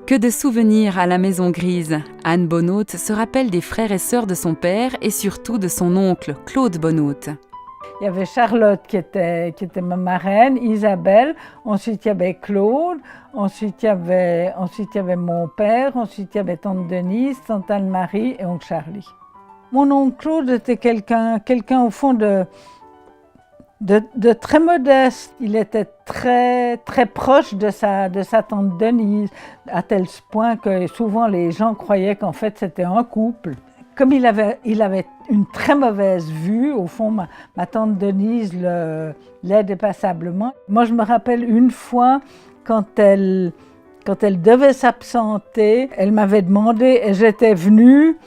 Que de souvenirs à la Maison Grise. Anne Bonnaute se rappelle des frères et sœurs de son père et surtout de son oncle, Claude Bonnaute. Il y avait Charlotte qui était ma marraine, Isabelle, ensuite il y avait Claude, ensuite il y avait mon père, ensuite il y avait tante Denise, tante Anne-Marie et oncle Charlie. Mon oncle Claude était quelqu'un au fond de très modeste. Il était très, très proche de sa tante Denise, à tel point que souvent les gens croyaient qu'en fait c'était un couple. Comme il avait une très mauvaise vue, au fond, ma tante Denise l'aidait passablement. Moi, je me rappelle une fois, quand elle devait s'absenter, elle m'avait demandé et j'étais venue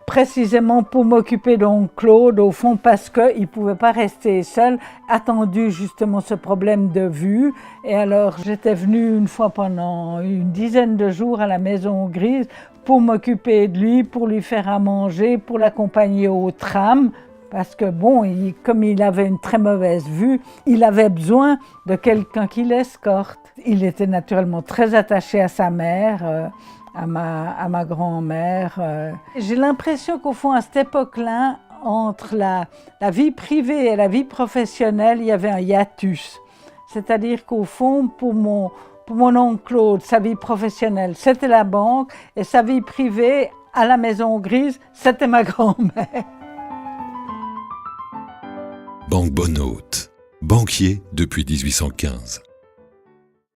précisément pour m'occuper d'oncle Claude, au fond, parce qu'il ne pouvait pas rester seul, attendu justement ce problème de vue. Et alors, j'étais venue une fois pendant une dizaine de jours à la Maison Grise pour m'occuper de lui, pour lui faire à manger, pour l'accompagner au tram. Parce que bon, comme il avait une très mauvaise vue, il avait besoin de quelqu'un qui l'escorte. Il était naturellement très attaché à sa mère, à ma grand-mère. J'ai l'impression qu'au fond, à cette époque-là, entre la vie privée et la vie professionnelle, il y avait un hiatus. C'est-à-dire qu'au fond, pour mon oncle Claude, sa vie professionnelle, c'était la banque, et sa vie privée, à la Maison Grise, c'était ma grand-mère. Banque Bonnaute, banquier depuis 1815.